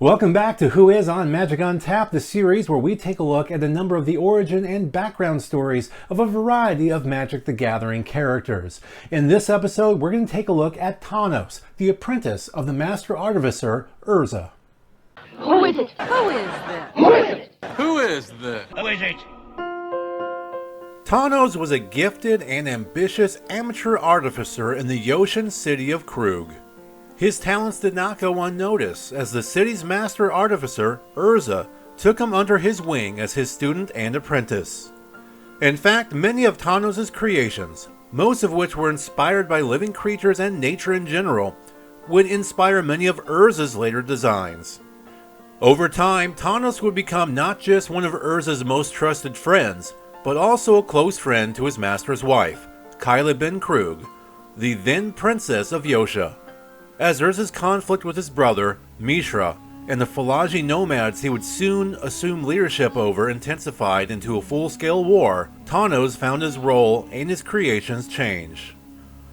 Welcome back to Who Is on Magic Untapped, the series where we take a look at a number of the origin and background stories of a variety of Magic the Gathering characters. In this episode, we're going to take a look at Tanos, the apprentice of the master artificer, Urza. Who is it? Who is this? Who is it? Who is this? Who is it? Tanos was a gifted and ambitious amateur artificer in the Yoshan city of Krug. His talents did not go unnoticed, as the city's master artificer, Urza, took him under his wing as his student and apprentice. In fact, many of Tanos' creations, most of which were inspired by living creatures and nature in general, would inspire many of Urza's later designs. Over time, Tanos would become not just one of Urza's most trusted friends, but also a close friend to his master's wife, Kyla ben Krug, the then princess of Yosha. As Urza's conflict with his brother, Mishra, and the Falaji nomads he would soon assume leadership over intensified into a full-scale war, Tanos found his role and his creations change.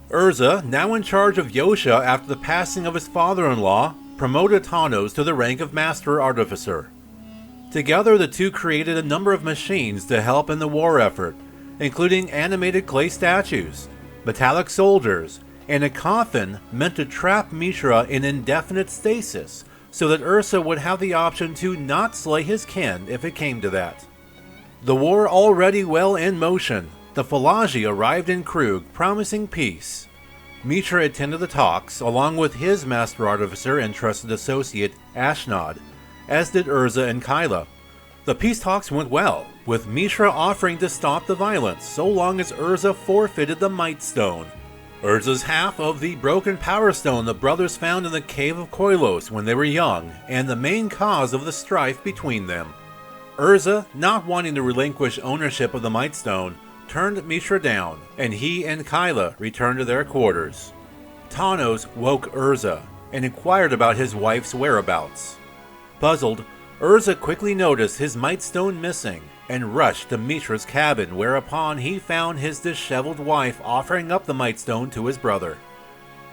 Urza, now in charge of Yosha after the passing of his father-in-law, promoted Tanos to the rank of Master Artificer. Together, the two created a number of machines to help in the war effort, including animated clay statues, metallic soldiers, and a coffin meant to trap Mishra in indefinite stasis, so that Urza would have the option to not slay his kin if it came to that. The war already well in motion, the Falaji arrived in Krug promising peace. Mishra attended the talks, along with his master artificer and trusted associate, Ashnod, as did Urza and Kyla. The peace talks went well, with Mishra offering to stop the violence so long as Urza forfeited the Might Stone, Urza's half of the broken Power Stone the brothers found in the Cave of Koilos when they were young, and the main cause of the strife between them. Urza, not wanting to relinquish ownership of the Might Stone, turned Mishra down, and he and Kyla returned to their quarters. Tanos woke Urza, and inquired about his wife's whereabouts. Puzzled, Urza quickly noticed his Might Stone missing, and rushed to Mishra's cabin, whereupon he found his disheveled wife offering up the Might Stone to his brother.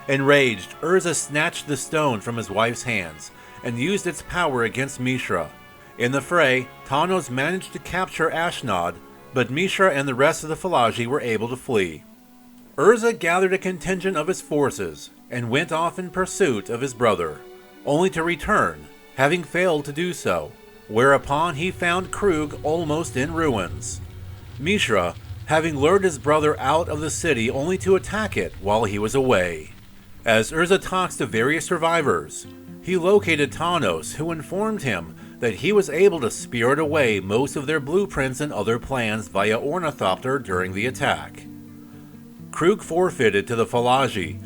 Enraged, Urza snatched the stone from his wife's hands, and used its power against Mishra. In the fray, Tanos managed to capture Ashnod, but Mishra and the rest of the Falaji were able to flee. Urza gathered a contingent of his forces, and went off in pursuit of his brother, only to return, having failed to do so, whereupon he found Krug almost in ruins. Mishra, having lured his brother out of the city only to attack it while he was away. As Urza talks to various survivors, he located Tanos, who informed him that he was able to spirit away most of their blueprints and other plans via Ornithopter during the attack. Krug forfeited to the Falaji.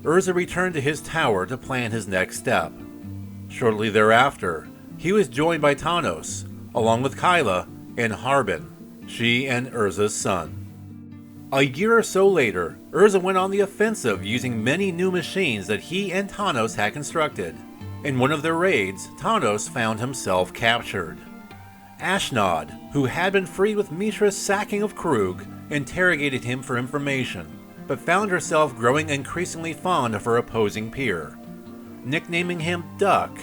Urza returned to his tower to plan his next step. Shortly thereafter, he was joined by Tanos, along with Kyla and Harbin, she and Urza's son. A year or so later, Urza went on the offensive using many new machines that he and Tanos had constructed. In one of their raids, Tanos found himself captured. Ashnod, who had been freed with Mishra's sacking of Krug, interrogated him for information, but found herself growing increasingly fond of her opposing peer. Nicknaming him Duck,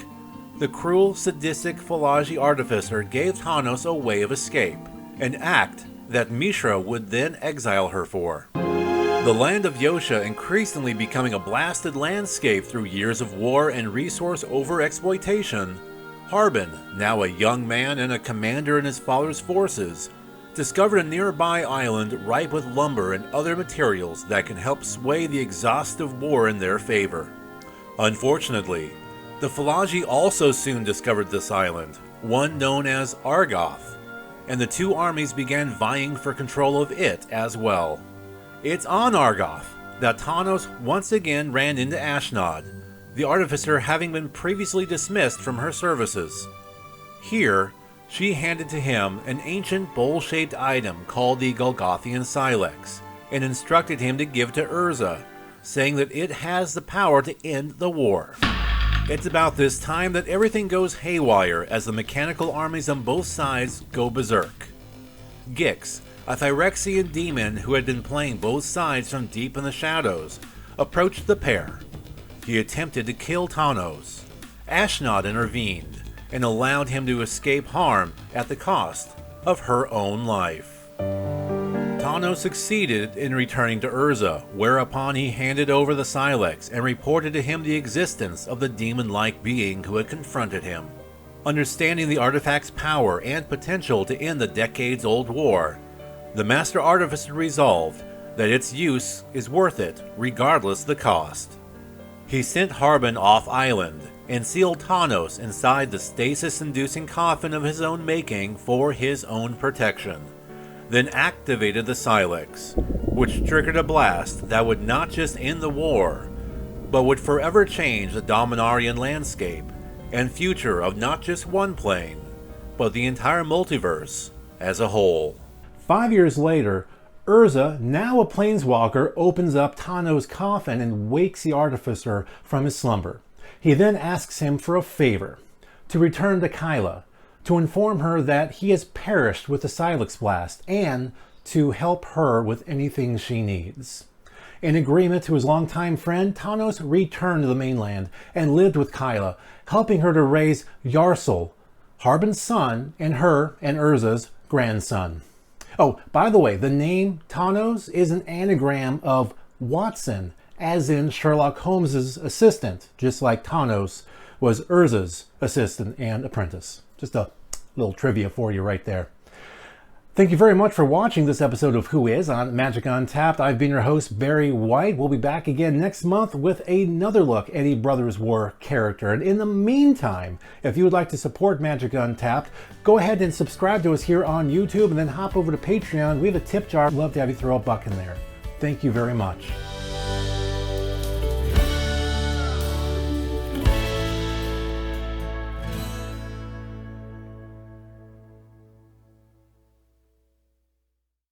the cruel, sadistic Falaji artificer gave Tanos a way of escape, an act that Mishra would then exile her for. The land of Yosha increasingly becoming a blasted landscape through years of war and resource overexploitation, Harbin, now a young man and a commander in his father's forces, discovered a nearby island ripe with lumber and other materials that can help sway the exhaustive war in their favor. Unfortunately, the Falaji also soon discovered this island, one known as Argoth, and the two armies began vying for control of it as well. It's on Argoth that Tanos once again ran into Ashnod, the artificer having been previously dismissed from her services. Here, she handed to him an ancient bowl-shaped item called the Golgothian Silex, and instructed him to give to Urza, saying that it has the power to end the war. It's about this time that everything goes haywire as the mechanical armies on both sides go berserk. Gix, a Phyrexian demon who had been playing both sides from deep in the shadows, approached the pair. He attempted to kill Tanos. Ashnod intervened and allowed him to escape harm at the cost of her own life. Tanos succeeded in returning to Urza, whereupon he handed over the Silex and reported to him the existence of the demon-like being who had confronted him. Understanding the artifact's power and potential to end the decades-old war, the Master Artificer resolved that its use is worth it, regardless the cost. He sent Harbin off-island and sealed Tanos inside the stasis-inducing coffin of his own making for his own protection, then activated the Silex, which triggered a blast that would not just end the war, but would forever change the Dominarian landscape and future of not just one plane, but the entire multiverse as a whole. 5 years later, Urza, now a planeswalker, opens up Tanos' coffin and wakes the Artificer from his slumber. He then asks him for a favor, to return to Kyla, to inform her that he has perished with the Silex blast, and to help her with anything she needs. In agreement to his longtime friend, Tanos returned to the mainland and lived with Kyla, helping her to raise Yarsel, Harbin's son, and her and Urza's grandson. Oh, by the way, the name Tanos is an anagram of Watson, as in Sherlock Holmes' assistant, just like Tanos was Urza's assistant and apprentice. Just a little trivia for you right there. Thank you very much for watching this episode of Who Is on Magic Untapped. I've been your host, Barry White. We'll be back again next month with another look at a Brothers War character. And in the meantime, if you would like to support Magic Untapped, go ahead and subscribe to us here on YouTube and then hop over to Patreon. We have a tip jar. I'd love to have you throw a buck in there. Thank you very much.